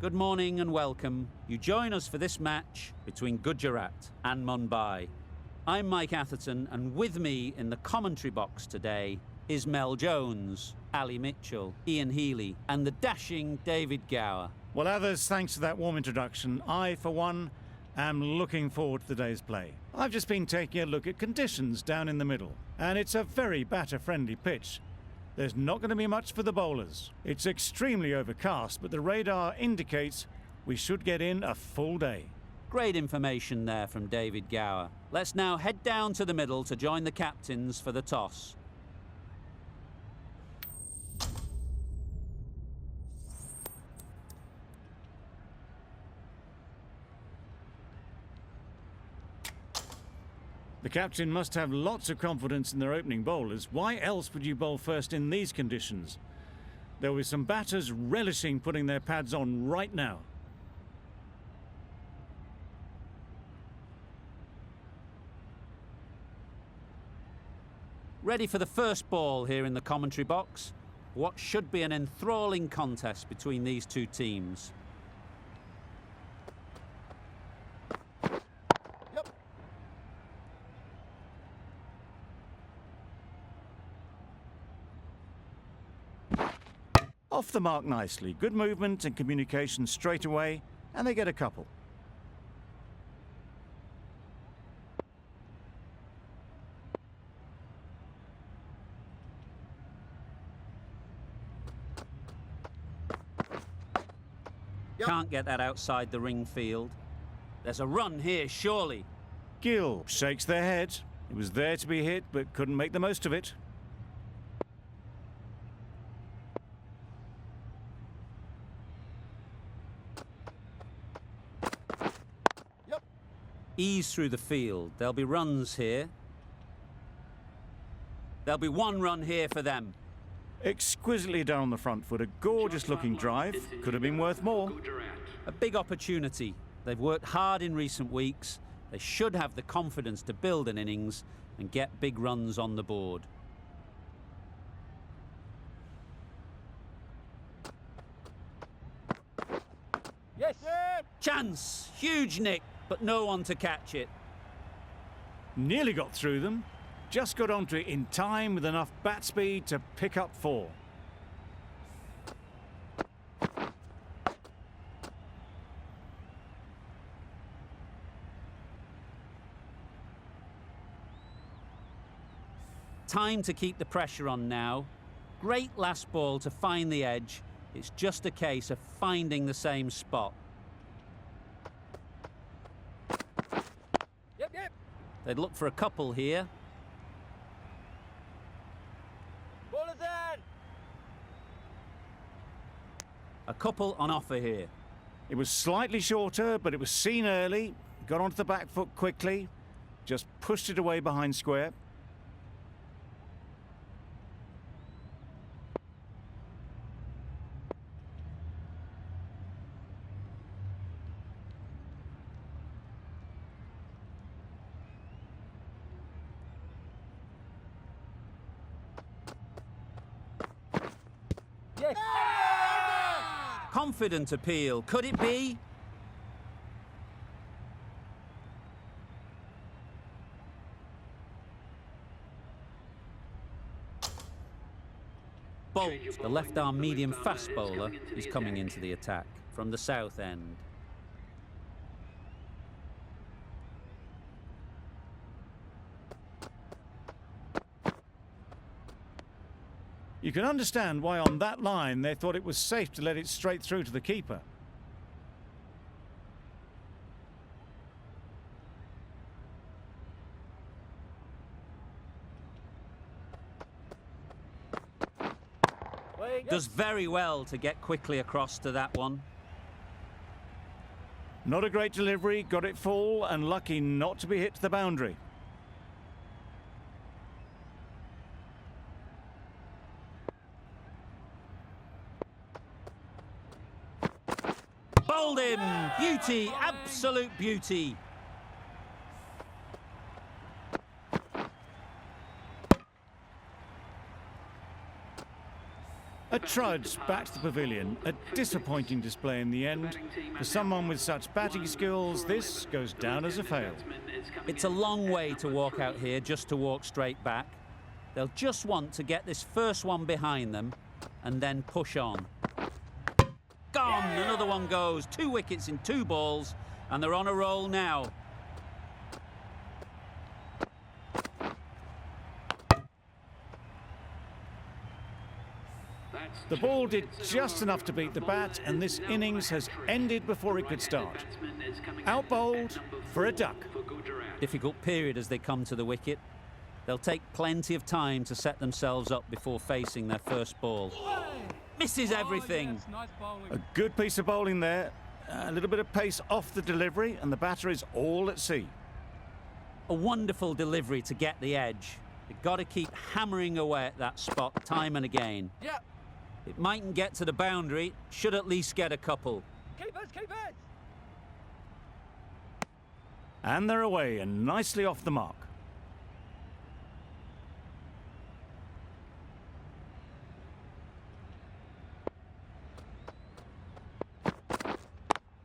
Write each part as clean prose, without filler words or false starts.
Good morning and welcome. You join us for this match between Gujarat and Mumbai. I'm Mike Atherton, and with me in the commentary box today is Mel Jones, Ali Mitchell, Ian Healy and the dashing David Gower. Well, others, thanks to that warm introduction, I, for one, am looking forward to the day's play. I've just been taking a look at conditions down in the middle, and it's a very batter-friendly pitch. There's not going to be much for the bowlers. It's extremely overcast, but the radar indicates we should get in a full day. Great information there from David Gower. Let's now head down to the middle to join the captains for the toss. The captain must have lots of confidence in their opening bowlers. Why else would you bowl first in these conditions? There will be some batters relishing putting their pads on right now. Ready for the first ball here in the commentary box. What should be an enthralling contest between these two teams. Off the mark nicely. Good movement and communication straight away, and they get a couple. Can't get that outside the ring field. There's a run here, surely. Gill shakes their head. It was there to be hit, but couldn't make the most of it. Ease through the field. There'll be runs here. There'll be one run here for them. Exquisitely down the front foot. A gorgeous looking drive. Could have been worth more. A big opportunity. They've worked hard in recent weeks. They should have the confidence to build an innings and get big runs on the board. Yes! Chance! Huge nick, but no one to catch it. Nearly got through them. Just got onto it in time with enough bat speed to pick up 4. Time to keep the pressure on now. Great last ball to find the edge. It's just a case of finding the same spot. Yep. They'd look for a couple here. Ball is in! A couple on offer here. It was slightly shorter, but it was seen early. Got onto the back foot quickly. Just pushed it away behind square. Yes! Confident appeal. Could it be? Bolt, the left-arm medium fast bowler, is coming into the attack from the south end. You can understand why on that line they thought it was safe to let it straight through to the keeper. Does very well to get quickly across to that one. Not a great delivery, got it full and lucky not to be hit to the boundary. Bowled him! Beauty, absolute beauty. A trudge back to the pavilion. A disappointing display in the end. For someone with such batting skills, this goes down as a fail. It's a long way to walk out here just to walk straight back. They'll just want to get this first one behind them and then push on. Gone! Another one goes. 2 wickets in 2 balls, and they're on a roll now. The ball did just enough to beat the bat, and this innings has ended before it could start. Out bowled for a duck. Difficult period as they come to the wicket. They'll take plenty of time to set themselves up before facing their first ball. Misses everything. A good piece of bowling there. A little bit of pace off the delivery, and the batter is all at sea. A wonderful delivery to get the edge. They've got to keep hammering away at that spot time and again. Yeah. It mightn't get to the boundary, should at least get a couple. Keep it! And they're away and nicely off the mark.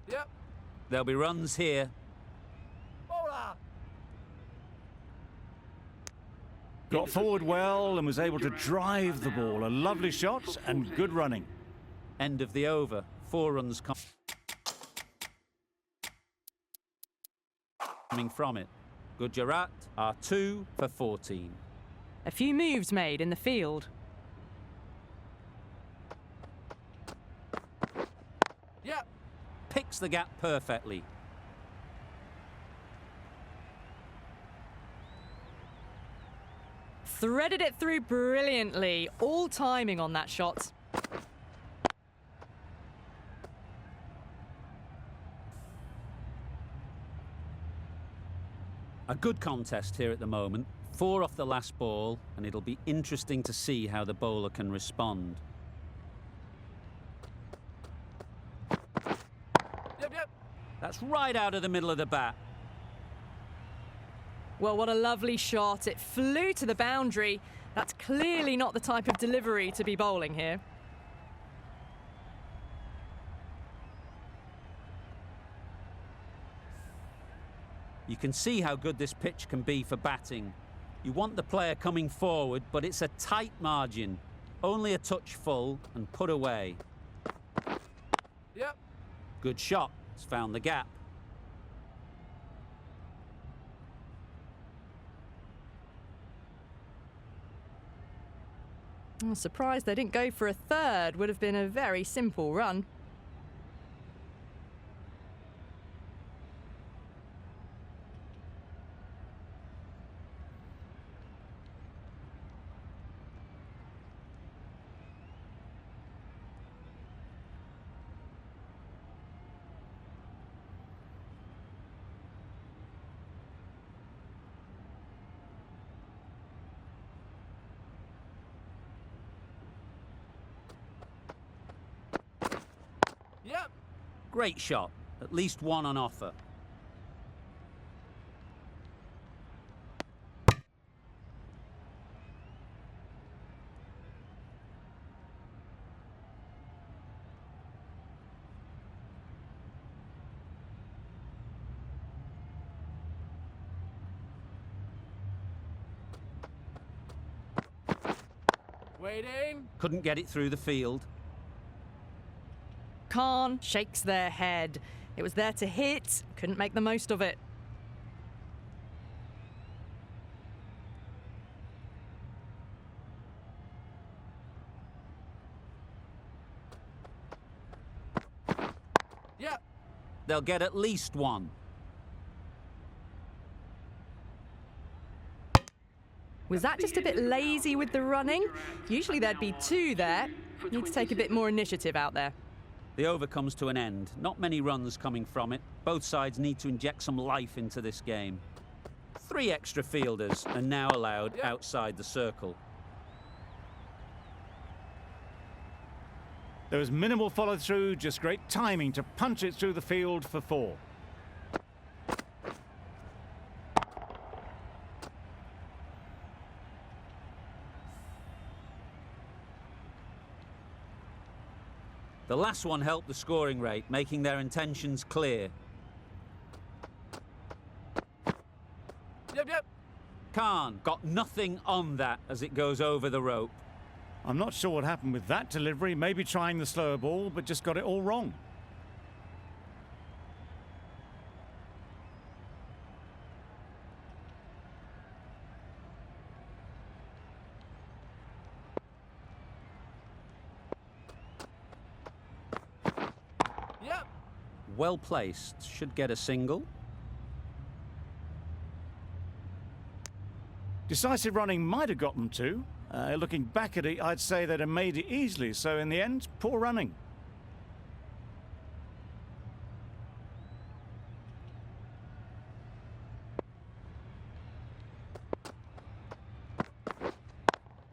Yep. There'll be runs here. Bowler! Got forward well and was able to drive the ball. A lovely shot and good running. End of the over. 4 runs coming from it. Gujarat are 2 for 14. A few moves made in the field. Yep. Picks the gap perfectly. Threaded it through brilliantly. All timing on that shot. A good contest here at the moment. 4 off the last ball, and it'll be interesting to see how the bowler can respond. Yep. That's right out of the middle of the bat. Well, what a lovely shot. It flew to the boundary. That's clearly not the type of delivery to be bowling here. You can see how good this pitch can be for batting. You want the player coming forward, but it's a tight margin. Only a touch full and put away. Yep. Good shot. It's found the gap. I'm surprised they didn't go for a third. Would have been a very simple run. Yep. Great shot. At least 1 on offer. Waiting. Couldn't get it through the field. Khan shakes their head. It was there to hit, couldn't make the most of it. Yep. They'll get at least 1. Was that just a bit lazy with the running? Usually there'd be 2 there. Need to take a bit more initiative out there. The over comes to an end. Not many runs coming from it. Both sides need to inject some life into this game. 3 extra fielders are now allowed outside the circle. There was minimal follow-through, just great timing to punch it through the field for 4. last one helped the scoring rate, making their intentions clear. Yep, yep. Khan got nothing on that as it goes over the rope. I'm not sure what happened with that delivery. Maybe trying the slower ball, but just got it all wrong. Yep. Well placed, should get a single. Decisive running might have got them to. Looking back at it, I'd say they'd have made it easily. So in the end, poor running.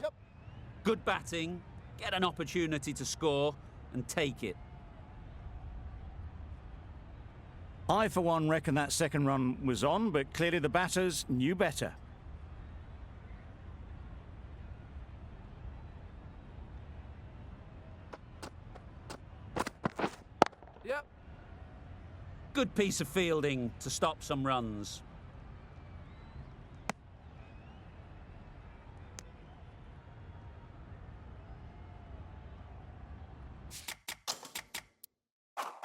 Yep. Good batting, get an opportunity to score and take it. I, for one, reckon that second run was on, but clearly the batters knew better. Yep. Good piece of fielding to stop some runs.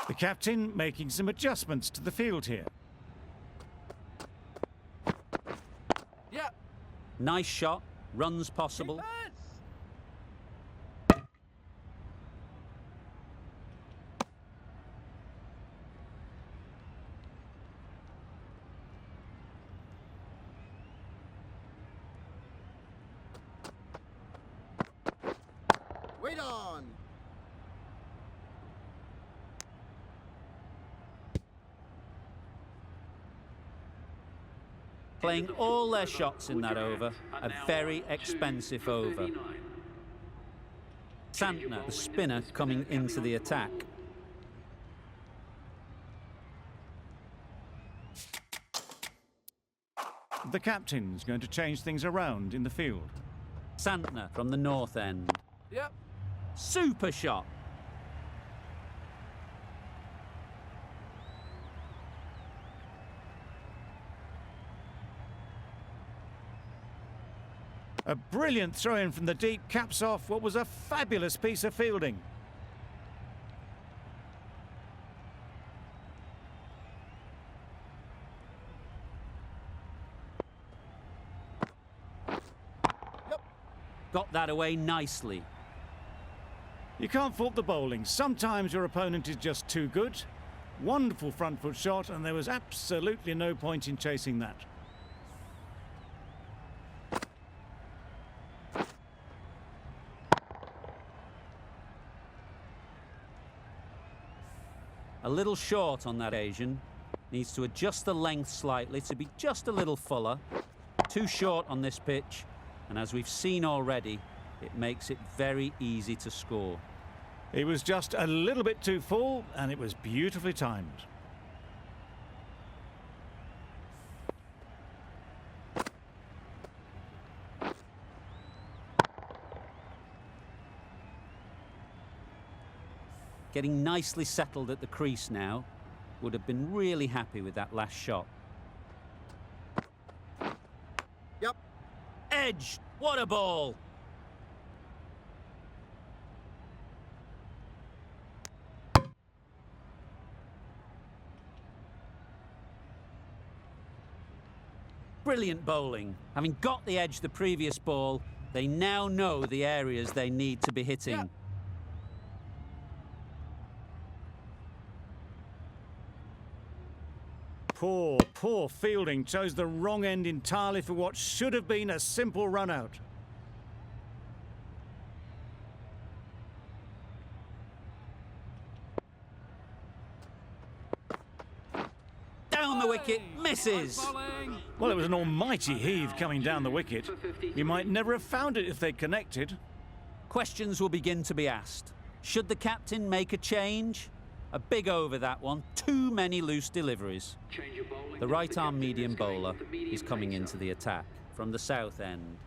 The captain making some adjustments to the field here. Yep. Nice shot, runs possible. Defense. Wait on. Playing all their shots in that over, a very expensive over. Santner, the spinner, coming into the attack. The captain's going to change things around in the field. Santner from the north end. Yep. Super shot. A brilliant throw-in from the deep caps off what was a fabulous piece of fielding. Yep. Got that away nicely. You can't fault the bowling. Sometimes your opponent is just too good. Wonderful front foot shot, and there was absolutely no point in chasing that. A little short on that occasion. Needs to adjust the length slightly to be just a little fuller. Too short on this pitch, and as we've seen already, it makes it very easy to score. It was just a little bit too full, and it was beautifully timed. Getting nicely settled at the crease now. Would have been really happy with that last shot. Yep. Edge! What a ball! Brilliant bowling. Having got the edge the previous ball, they now know the areas they need to be hitting. Yep. Poor fielding. Chose the wrong end entirely for what should have been a simple run out. Down the wicket, misses. Well, it was an almighty heave coming down the wicket. You might never have found it if they'd connected. Questions will begin to be asked. Should the captain make a change? A big over that one. Too many loose deliveries. The right-arm medium bowler is coming into the attack from the south end.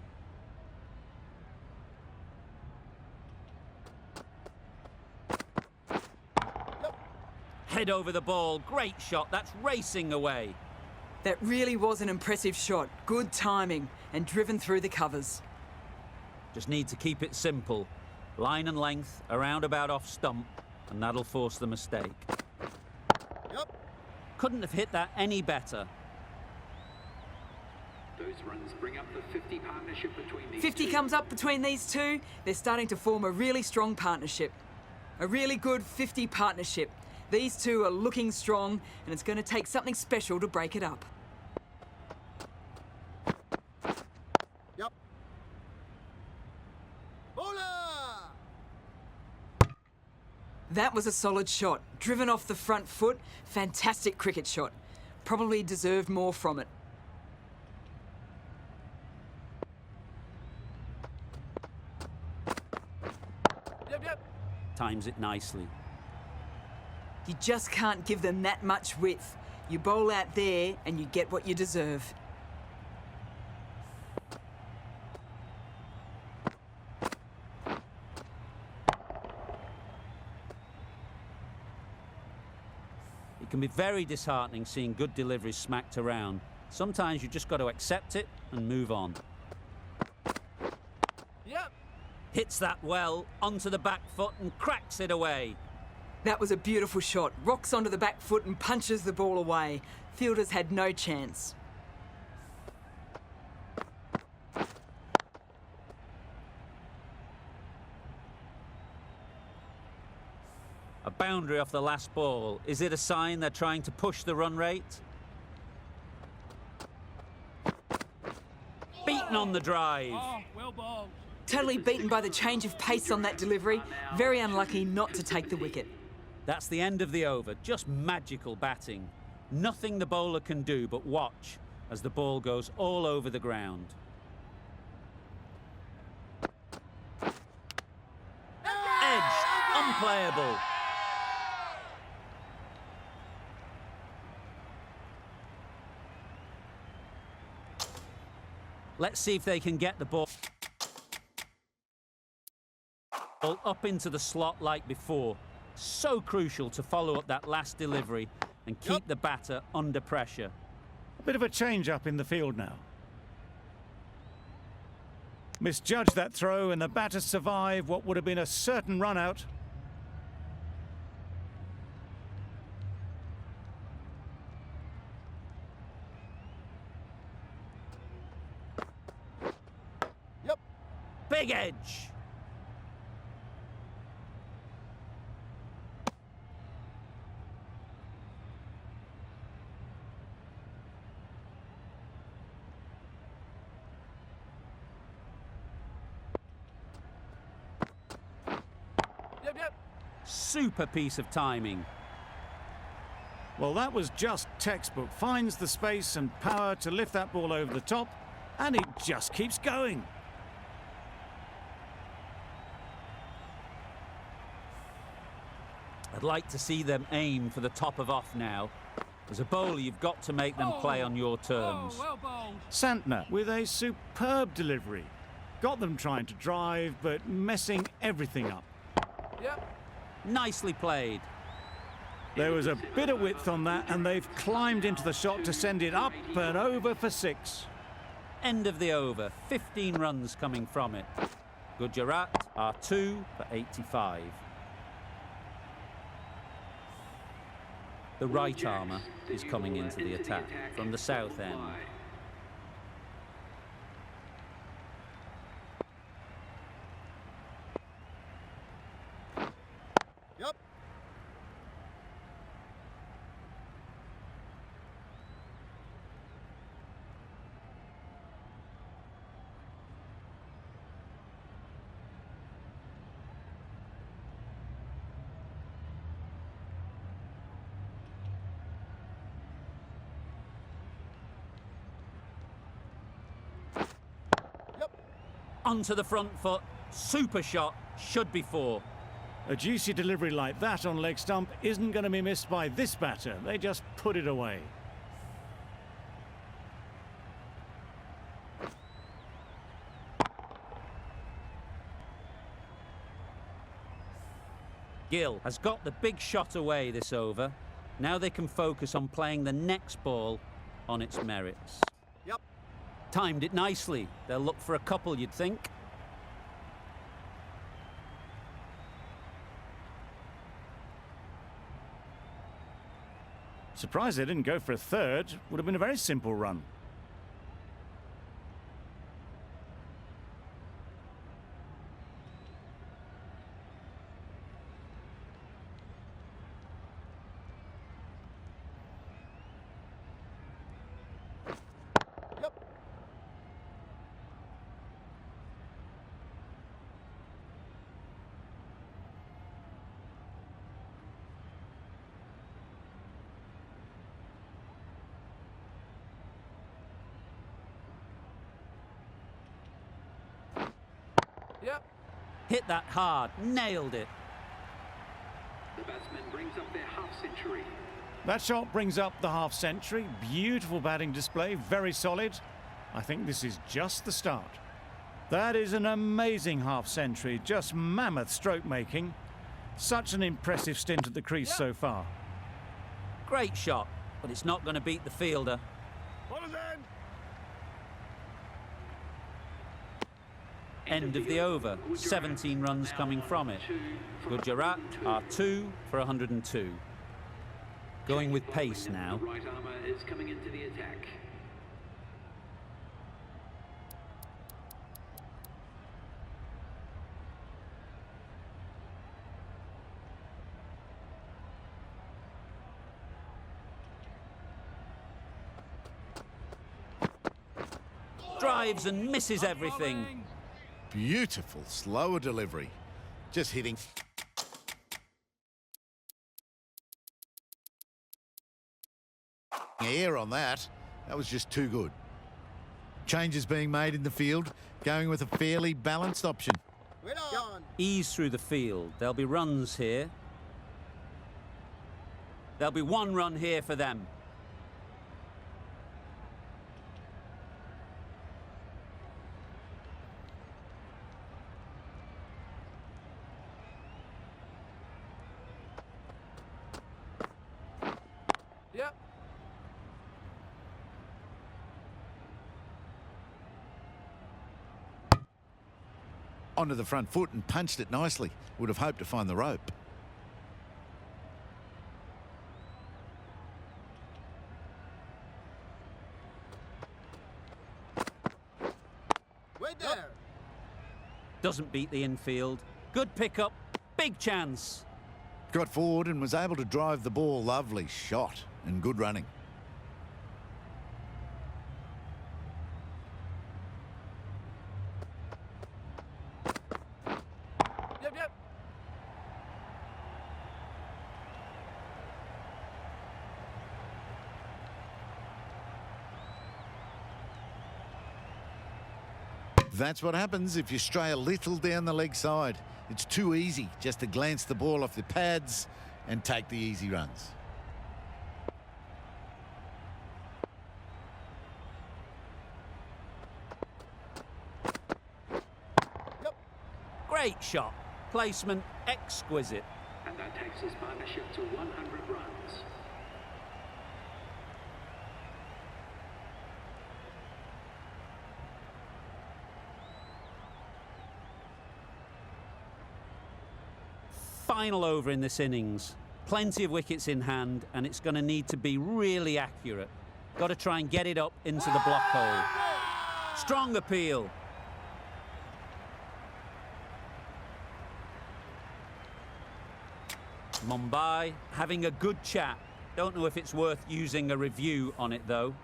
Head over the ball. Great shot. That's racing away. That really was an impressive shot. Good timing and driven through the covers. Just need to keep it simple. Line and length, around about off stump, and that'll force the mistake. Yep. Couldn't have hit that any better. Those runs bring up the 50 partnership between these 50 two. comes up between these two. They're starting to form a really strong partnership. A really good 50 partnership. These two are looking strong, and it's going to take something special to break it up. Yep. Bowler! That was a solid shot. Driven off the front foot. Fantastic cricket shot. Probably deserved more from it. Yep. Times it nicely. You just can't give them that much width. You bowl out there and you get what you deserve. It can be very disheartening seeing good deliveries smacked around. Sometimes you just got to accept it and move on. Yep. Hits that well, onto the back foot and cracks it away. That was a beautiful shot. Rocks onto the back foot and punches the ball away. Fielders had no chance. A boundary off the last ball. Is it a sign they're trying to push the run rate? Beaten on the drive. Totally beaten by the change of pace on that delivery. Very unlucky not to take the wicket. That's the end of the over. Just magical batting. Nothing the bowler can do but watch as the ball goes all over the ground. Edged. Unplayable. Let's see if they can get the ball up into the slot like before. So crucial to follow up that last delivery and keep the batter under pressure. A bit of a change-up in the field now. Misjudged that throw and the batter survived what would have been a certain run-out. Yep. Big edge. Yep. Super piece of timing. Well, that was just textbook. Finds the space and power to lift that ball over the top, and it just keeps going. I'd like to see them aim for the top of off now. As a bowler, you've got to make them play on your terms. Santner with a superb delivery. Got them trying to drive, but messing everything up. Yep. Nicely played. There was a bit of width on that, and they've climbed into the shot to send it up and over for 6. End of the over. 15 runs coming from it. Gujarat are 2 for 85. The right armour is coming into the attack from the south end. Yep. Onto the front foot. Super shot. Should be 4. A juicy delivery like that on leg stump isn't going to be missed by this batter. They just put it away. Gill has got the big shot away this over. Now they can focus on playing the next ball on its merits. Yep. Timed it nicely. They'll look for a couple, you'd think. Surprised they didn't go for a third. Would have been a very simple run. Yep. Yep. Hit that hard. Nailed it. The batsman brings up their half-century. That shot brings up the half-century. Beautiful batting display, very solid. I think this is just the start. That is an amazing half-century, just mammoth stroke making. Such an impressive stint at the crease so far. Great shot, but it's not going to beat the fielder. End of the over. 17 runs coming from it. Gujarat are 2 for 102. Going with pace now. The right armour is coming into the attack. Drives and misses everything. Beautiful, slower delivery. Just hitting. Air on that. That was just too good. Changes being made in the field, going with a fairly balanced option. Wait on. Ease through the field. There'll be runs here. There'll be 1 run here for them. Yep. Onto the front foot and punched it nicely. Would have hoped to find the rope. Wait there. Doesn't beat the infield. Good pickup. Big chance. Got forward and was able to drive the ball. Lovely shot and good running. Yep, yep. That's what happens if you stray a little down the leg side. It's too easy just to glance the ball off the pads and take the easy runs. Great shot. Placement exquisite. And that takes his partnership to 100 runs. Final over in this innings. Plenty of wickets in hand, and it's going to need to be really accurate. Got to try and get it up into the block hole. Strong appeal. Mumbai having a good chat. Don't know if it's worth using a review on it, though.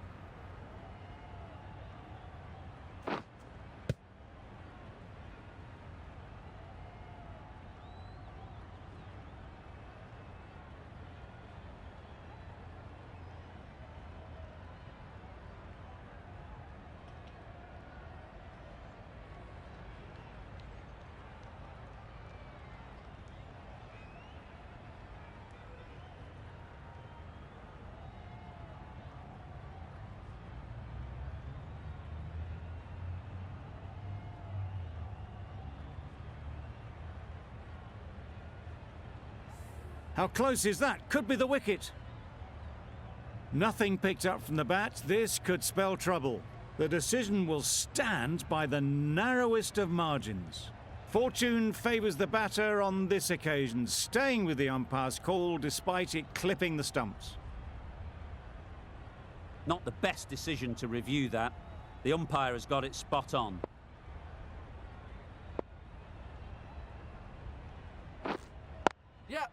How close is that? Could be the wicket. Nothing picked up from the bat. This could spell trouble. The decision will stand by the narrowest of margins. Fortune favours the batter on this occasion, staying with the umpire's call despite it clipping the stumps. Not the best decision to review that. The umpire has got it spot on. Yep.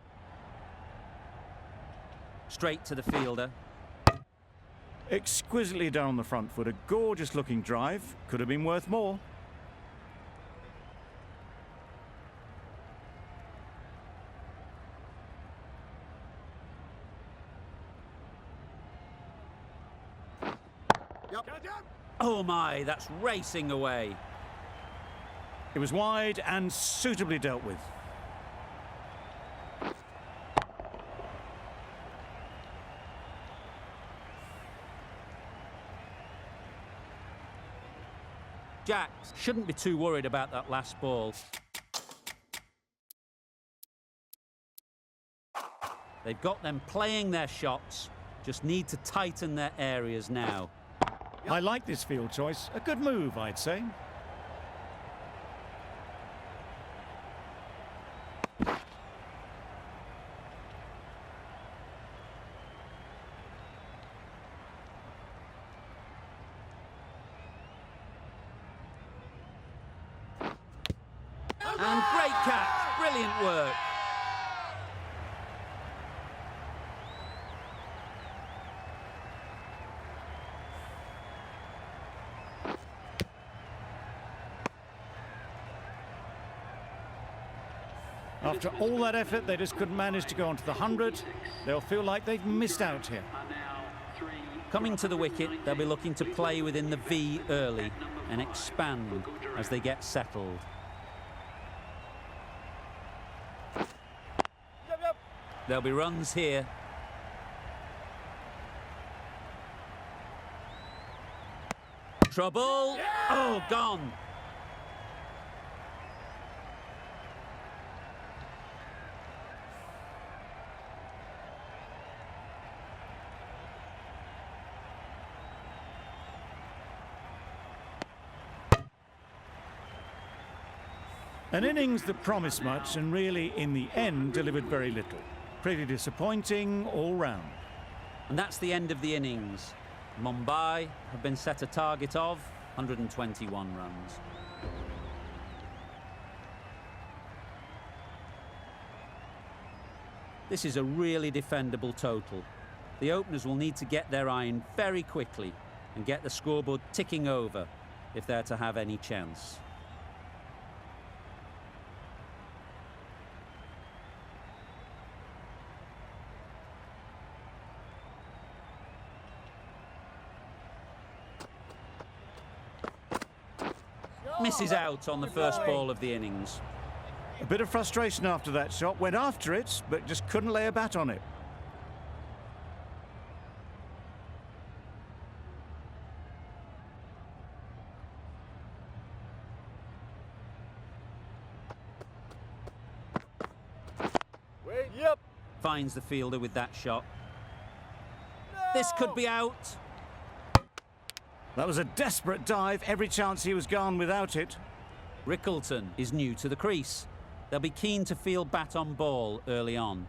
Straight to the fielder. Exquisitely done on the front foot. A gorgeous looking drive. Could have been worth more. Yep. Oh my, that's racing away. It was wide and suitably dealt with. Jacks shouldn't be too worried about that last ball. They've got them playing their shots, just need to tighten their areas now. I like this field choice. A good move, I'd say. And great catch, brilliant work. After all that effort, they just couldn't manage to go onto the 100. They'll feel like they've missed out here. Coming to the wicket, they'll be looking to play within the V early and expand as they get settled. Yep. There'll be runs here. Trouble. Oh, gone. An innings that promised much and really, in the end, delivered very little. Pretty disappointing all round. And that's the end of the innings. Mumbai have been set a target of 121 runs. This is a really defendable total. The openers will need to get their iron very quickly and get the scoreboard ticking over if they're to have any chance. Misses out on the first ball of the innings. A bit of frustration after that shot. Went after it, but just couldn't lay a bat on it. Wait. Yep. Finds the fielder with that shot. This could be out. That was a desperate dive. Every chance he was gone without it. Rickleton is new to the crease. They'll be keen to field bat on ball early on.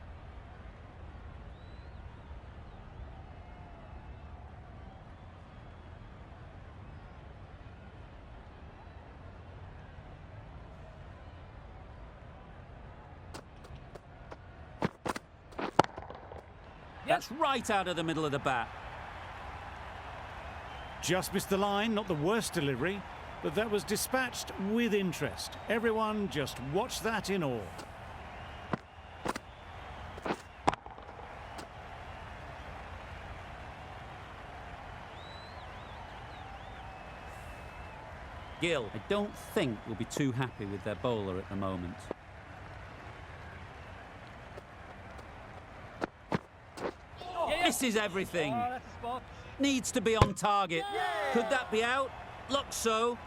That's right out of the middle of the bat. Just missed the line, not the worst delivery, but that was dispatched with interest. Everyone just watched that in awe. Gill, I don't think, will be too happy with their bowler at the moment. Misses everything. Needs to be on target. Could that be out? Looks so.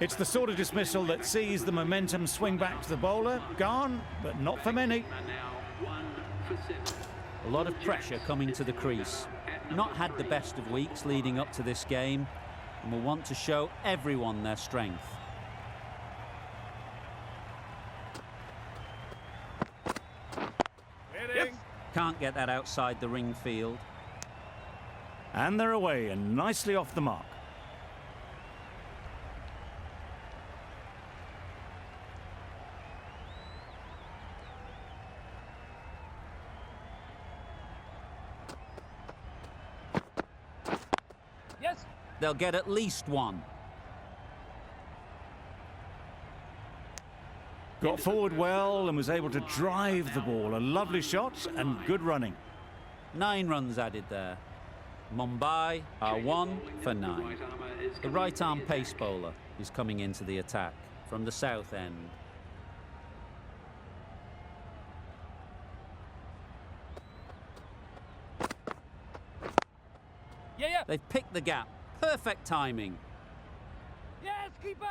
It's the sort of dismissal that sees the momentum swing back to the bowler. Gone, but not for many. And now 1 for 7. A lot of pressure coming to the crease. Not had the best of weeks leading up to this game, and will want to show everyone their strength. Can't get that outside the ring field. And they're away and nicely off the mark. Yes. They'll get at least one. Got forward well and was able to drive the ball. A lovely shot and good running. 9 runs added there. Mumbai are 1 for 9. The right-arm pace bowler is coming into the attack from the south end. Yeah. They've picked the gap. Perfect timing. Yes, keeper.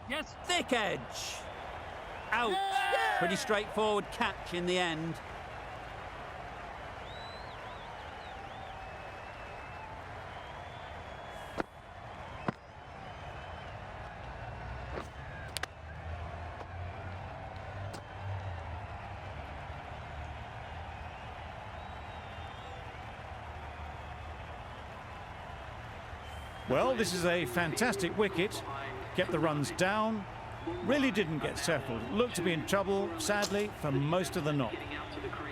Yes. Thick edge. Out. Pretty straightforward catch in the end. Well, this is a fantastic wicket. Kept the runs down. Really didn't get settled. Looked to be in trouble, sadly, for most of the knock.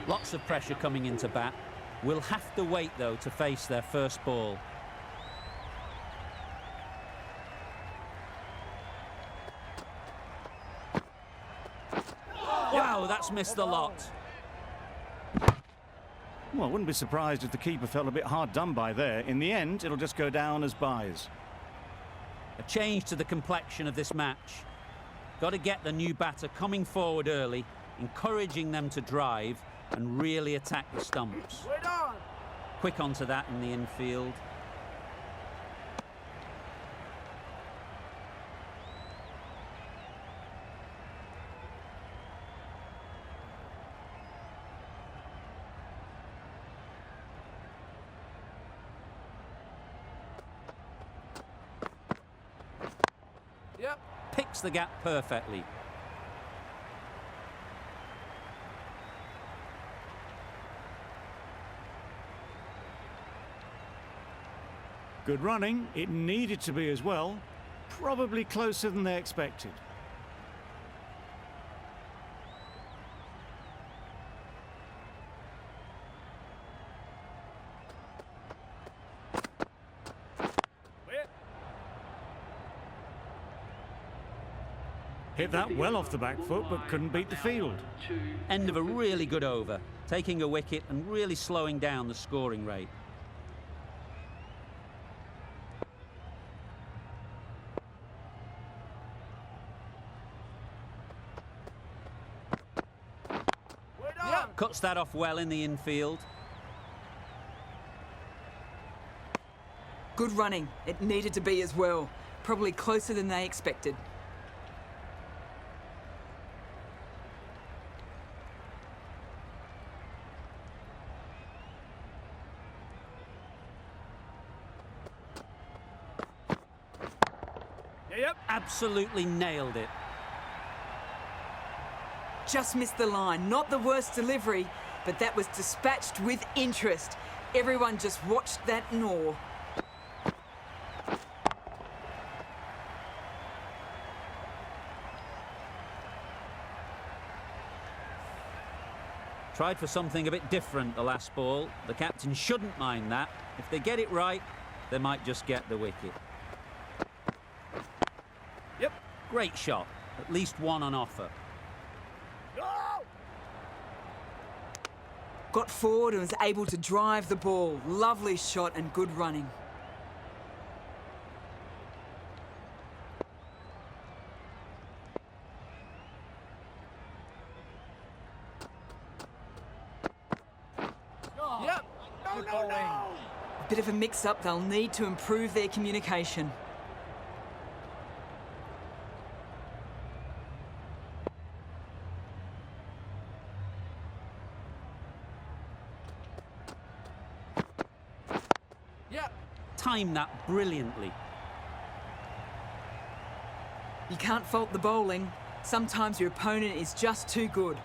Lots of pressure coming into bat. Will have to wait, though, to face their first ball. Wow, that's missed the lot. Well, I wouldn't be surprised if the keeper felt a bit hard done by there. In the end, it'll just go down as byes. A change to the complexion of this match. Got to get the new batter coming forward early, encouraging them to drive and really attack the stumps. Wait on. Quick onto that in the infield. Yep. Picks the gap perfectly. Good running. It needed to be as well. Probably closer than they expected. Hit that well off the back foot, but couldn't beat the field. End of a really good over, taking a wicket and really slowing down the scoring rate. Cuts that off well in the infield. Good running. It needed to be as well. Probably closer than they expected. Absolutely nailed it. Just missed the line. Not the worst delivery, but that was dispatched with interest. Everyone just watched that in awe. Tried for something a bit different the last ball. The captain shouldn't mind that. If they get it right, they might just get the wicket. Yep. Great shot. At least one on offer. Got forward and was able to drive the ball. Lovely shot and good running. Yep. No, no, no. A bit of a mix-up, they'll need to improve their communication. Yep. Timed that brilliantly. You can't fault the bowling. Sometimes your opponent is just too good.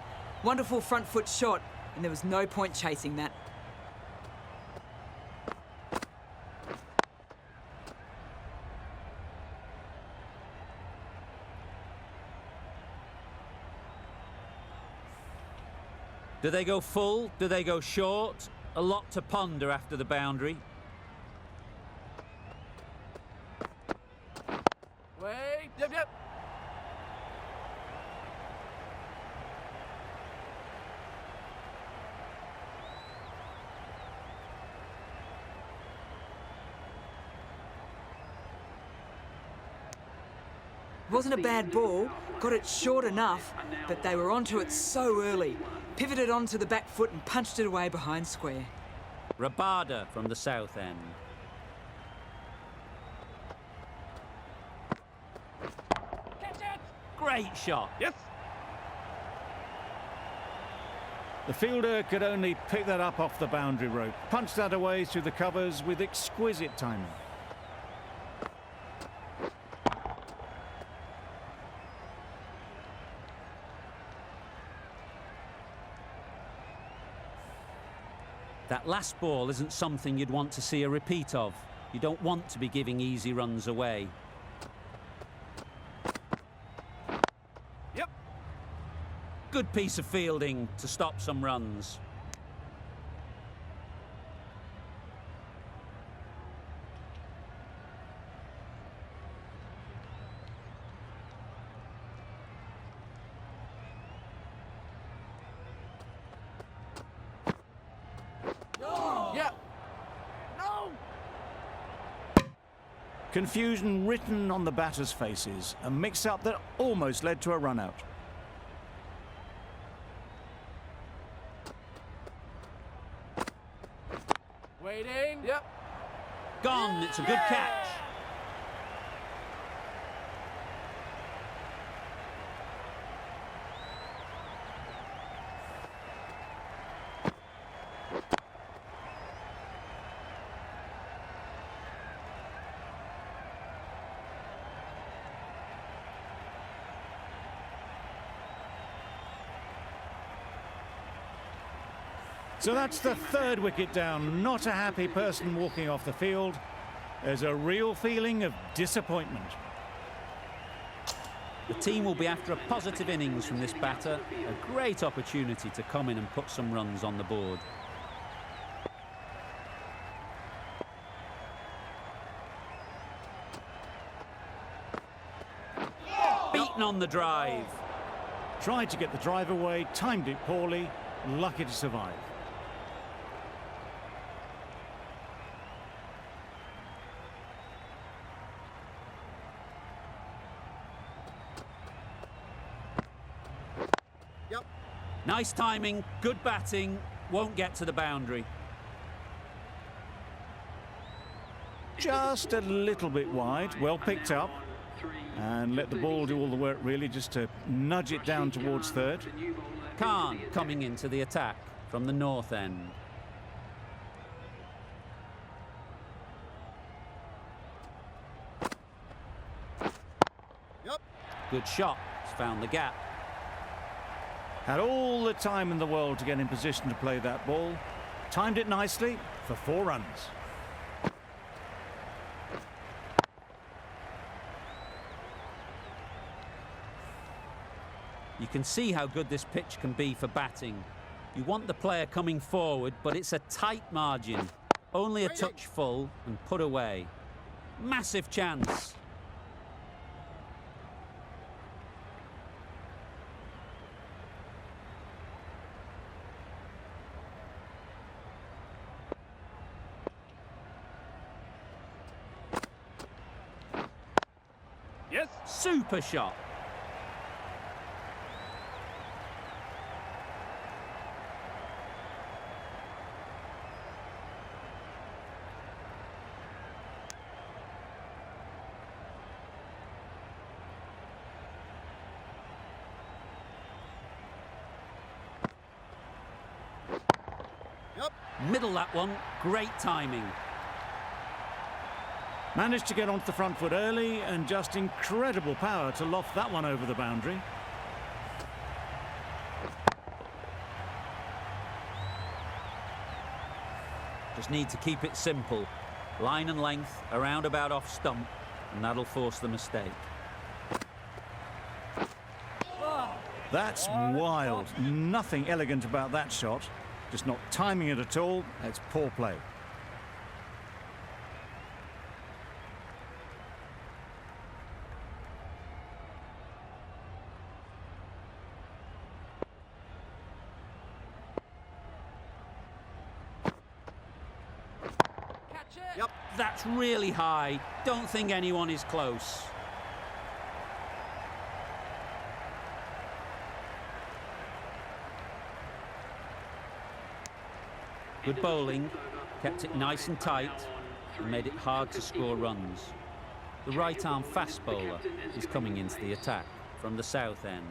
Wonderful front foot shot, and there was no point chasing that. Do they go full? Do they go short? A lot to ponder after the boundary. Wait. Yep, yep. Wasn't a bad ball, got it short enough, but they were onto it so early. Pivoted onto the back foot and punched it away behind square. Rabada from the south end. Catch it. Great shot. Yes. The fielder could only pick that up off the boundary rope. Punched that away through the covers with exquisite timing. That last ball isn't something you'd want to see a repeat of. You don't want to be giving easy runs away. Yep. Good piece of fielding to stop some runs. Yep. No. Confusion written on the batters' faces. A mix-up that almost led to a run-out. Waiting. Yep. Gone, it's a good catch. So that's the third wicket down. Not a happy person walking off the field. There's a real feeling of disappointment. The team will be after a positive innings from this batter. A great opportunity to come in and put some runs on the board. Beaten on the drive. Tried to get the drive away, timed it poorly, lucky to survive. Nice timing, good batting, won't get to the boundary. Just a little bit wide, well picked up. And let the ball do all the work really, just to nudge it down towards third. Khan coming into the attack from the north end. Good shot, he's found the gap. Had all the time in the world to get in position to play that ball. Timed it nicely for 4 runs. You can see how good this pitch can be for batting. You want the player coming forward, but it's a tight margin. Only a touch full and put away. Massive chance. Yes. Super shot. Middle that one. Great timing. Managed to get onto the front foot early and just incredible power to loft that one over the boundary. Just need to keep it simple. Line and length, around about off stump, and that'll force the mistake. That's wild. Nothing elegant about that shot. Just not timing it at all. It's poor play. Catch it. Yep, that's really high. Don't think anyone is close. Good bowling, kept it nice and tight, and made it hard to score runs. The right-arm fast bowler is coming into the attack from the south end.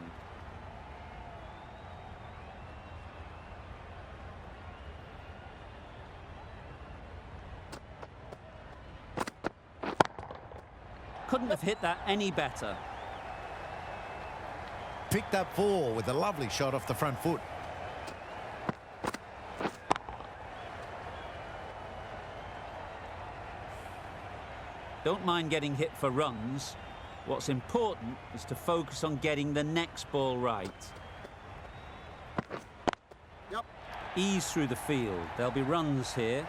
Couldn't have hit that any better. Picked up 4 with a lovely shot off the front foot. Don't mind getting hit for runs. What's important is to focus on getting the next ball right. Yep. Ease through the field. There'll be runs here.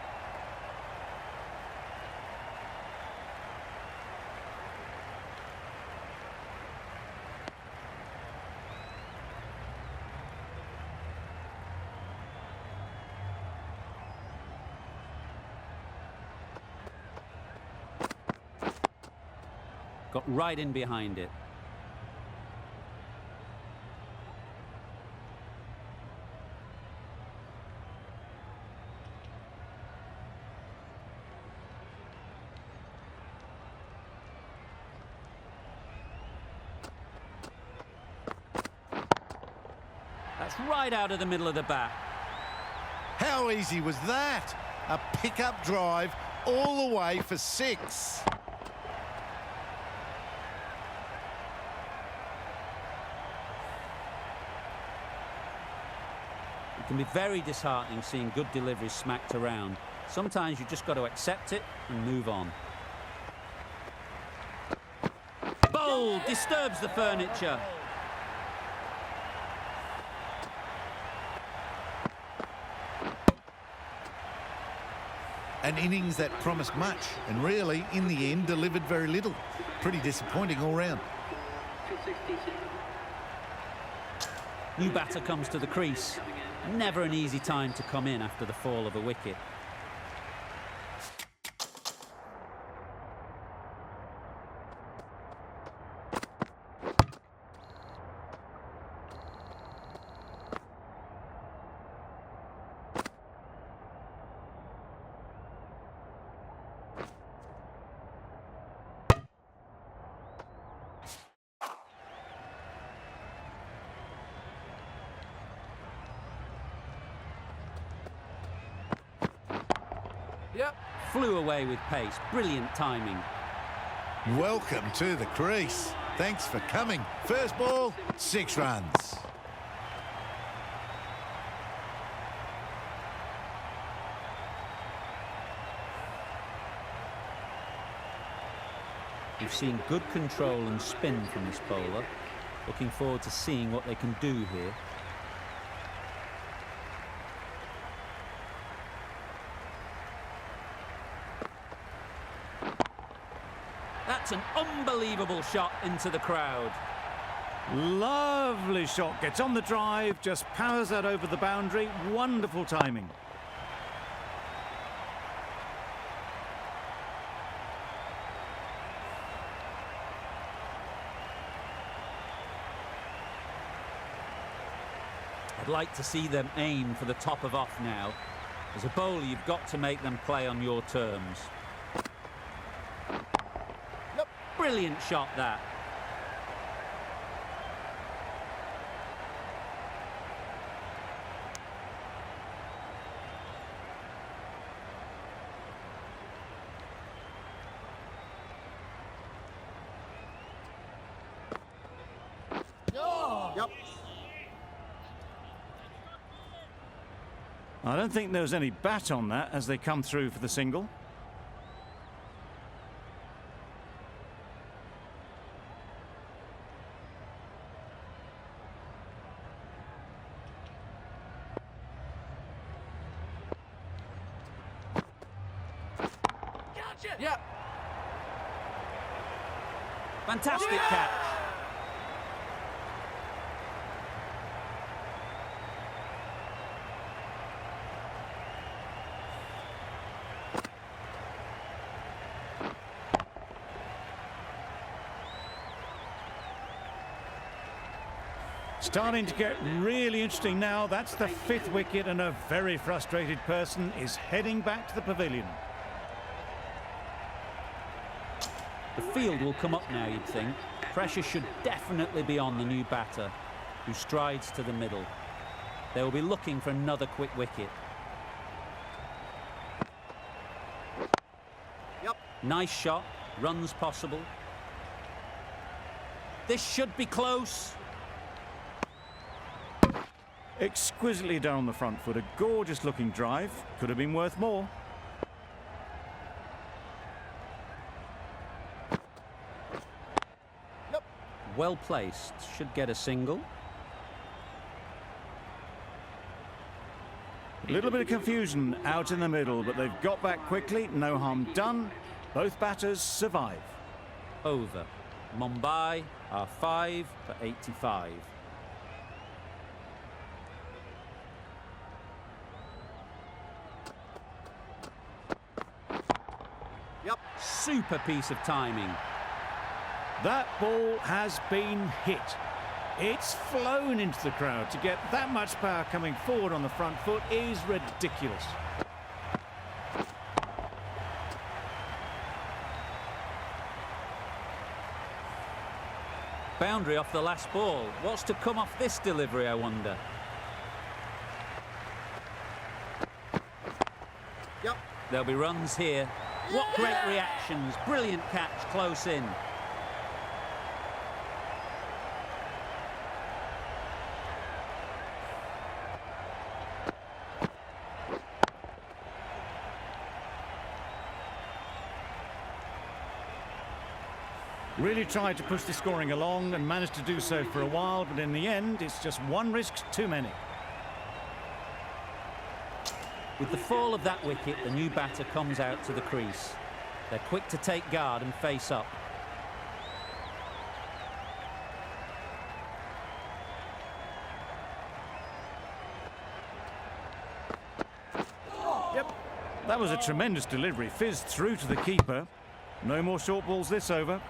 Got right in behind it. That's right out of the middle of the bat. How easy was that? A pickup drive all the way for 6. It can be very disheartening seeing good deliveries smacked around. Sometimes you just got to accept it and move on. Bowl disturbs the furniture. An innings that promised much and really, in the end, delivered very little. Pretty disappointing all round. New batter comes to the crease. Never an easy time to come in after the fall of a wicket. Yep. Flew away with pace. Brilliant timing. Welcome to the crease. Thanks for coming. First ball, 6 runs. We've seen good control and spin from this bowler. Looking forward to seeing what they can do here. That's an unbelievable shot into the crowd. Lovely shot. Gets on the drive, just powers that over the boundary. Wonderful timing. I'd like to see them aim for the top of off now. As a bowler, you've got to make them play on your terms. Yep. Brilliant shot, that. Yep. I don't think there was any bat on that as they come through for the single. Gotcha. Yep. Fantastic catch. Starting to get really interesting now. That's the 5th wicket, and a very frustrated person is heading back to the pavilion. The field will come up now, you'd think. Pressure should definitely be on the new batter, who strides to the middle. They will be looking for another quick wicket. Yep. Nice shot, runs possible. This should be close. Exquisitely done on the front foot. A gorgeous looking drive. Could have been worth more. Yep. Well placed, should get a single. A little bit of confusion out in the middle, but they've got back quickly. No harm done. Both batters survive. Over. Mumbai are 5 for 85. Yep. Super piece of timing. That ball has been hit. It's flown into the crowd. To get that much power coming forward on the front foot is ridiculous. Boundary off the last ball. What's to come off this delivery, I wonder? Yep. There'll be runs here. What great reactions. Brilliant catch close in. Really tried to push the scoring along and managed to do so for a while, but in the end, it's just one risk too many. With the fall of that wicket, the new batter comes out to the crease. They're quick to take guard and face up. Yep. That was a tremendous delivery. Fizzed through to the keeper. No more short balls this over.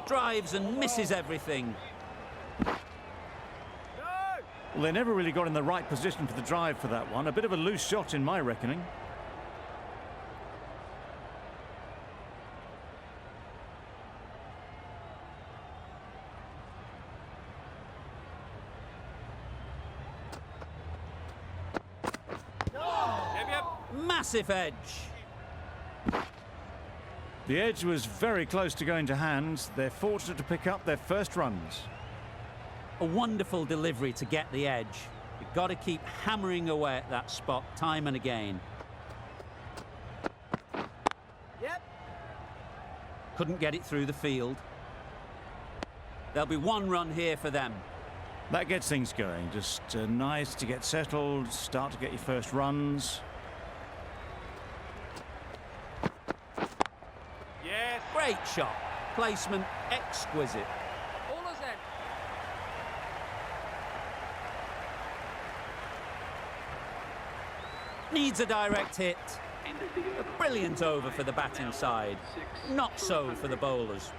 Drives and misses everything. Well, they never really got in the right position for the drive for that one. A bit of a loose shot in my reckoning. Massive edge. The edge was very close to going to hands. They're fortunate to pick up their first runs. A wonderful delivery to get the edge. You've got to keep hammering away at that spot time and again. Yep. Couldn't get it through the field. There'll be one run here for them. That gets things going. Just nice to get settled, start to get your first runs. Yes. Great shot. Placement exquisite. All is in. Needs a direct hit. A brilliant over for the batting side. Not so for the bowlers.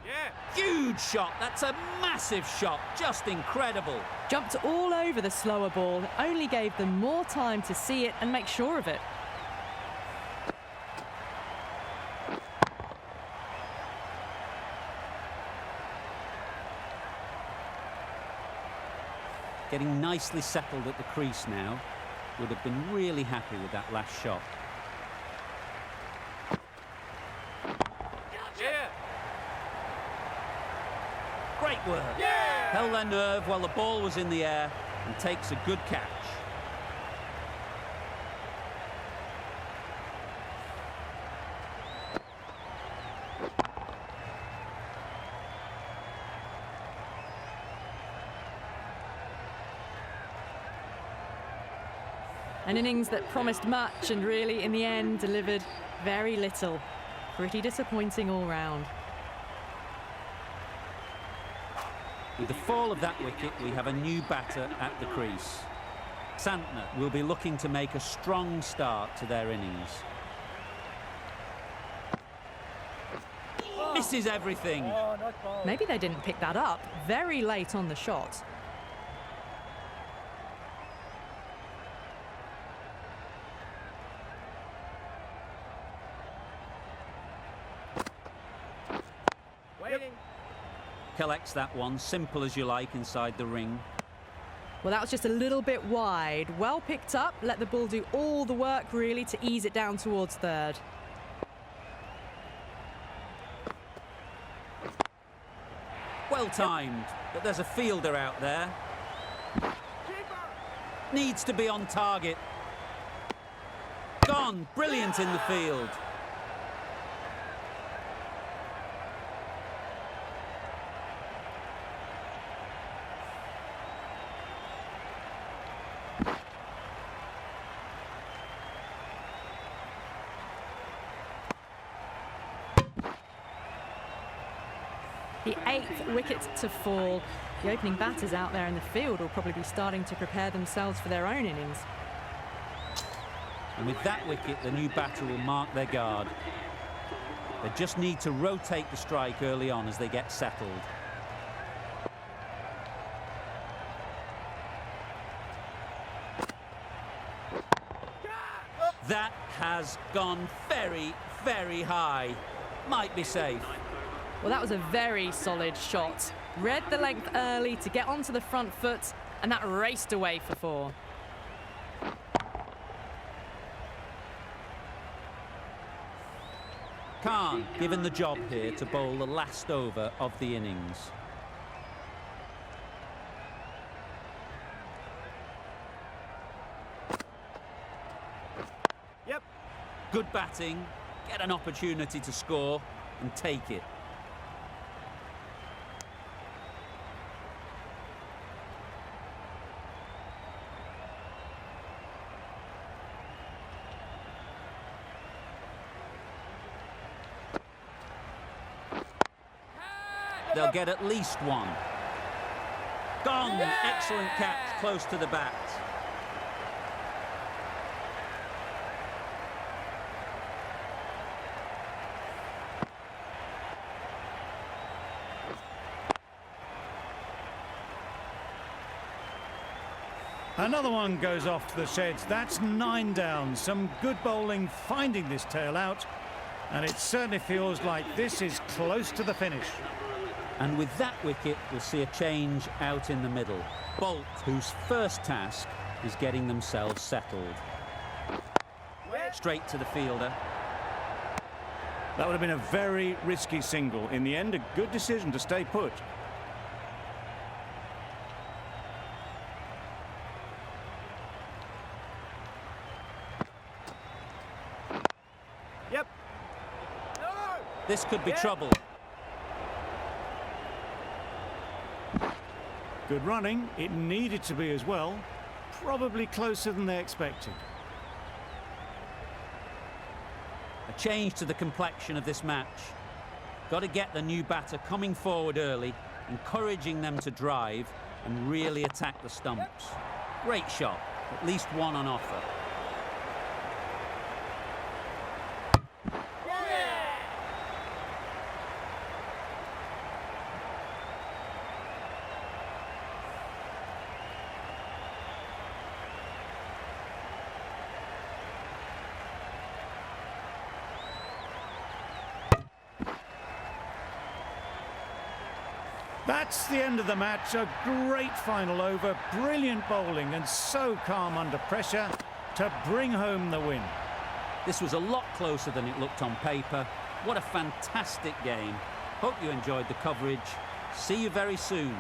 Yeah. Huge shot. That's a massive shot. Just incredible. Jumped all over the slower ball, only gave them more time to see it and make sure of it. Getting nicely settled at the crease now. Would have been really happy with that last shot. Yeah. Great work. Yeah. Held their nerve while the ball was in the air and takes a good catch. An innings that promised much and really, in the end, delivered very little. Pretty disappointing all round. With the fall of that wicket, we have a new batter at the crease. Santner will be looking to make a strong start to their innings. Misses everything. Oh, not ball. Maybe they didn't pick that up very late on the shot. Waiting. Collects that one, simple as you like, inside the ring. Well, that was just a little bit wide. Well picked up, let the ball do all the work, really, to ease it down towards third. Well timed, but there's a fielder out there. Needs to be on target. Gone, brilliant in the field. The 8th wicket to fall. The opening batters out there in the field will probably be starting to prepare themselves for their own innings. And with that wicket, the new batter will mark their guard. They just need to rotate the strike early on as they get settled. That has gone very, very high. Might be safe. Well, that was a very solid shot. Read the length early to get onto the front foot, and that raced away for 4. Khan given the job here to bowl the last over of the innings. Yep. Good batting, get an opportunity to score and take it. They'll get at least one. Gone! Excellent catch, close to the bat. Another one goes off to the sheds. That's 9 down. Some good bowling finding this tail out. And it certainly feels like this is close to the finish. And with that wicket, we'll see a change out in the middle. Bolt, whose first task is getting themselves settled. Straight to the fielder. That would have been a very risky single. In the end, a good decision to stay put. Yep. No. This could be trouble. Good running. It needed to be as well. Probably closer than they expected. A change to the complexion of this match. Got to get the new batter coming forward early, encouraging them to drive and really attack the stumps. Great shot, at least one on offer. That's the end of the match. A great final over, brilliant bowling and so calm under pressure to bring home the win. This was a lot closer than it looked on paper. What a fantastic game. Hope you enjoyed the coverage. See you very soon.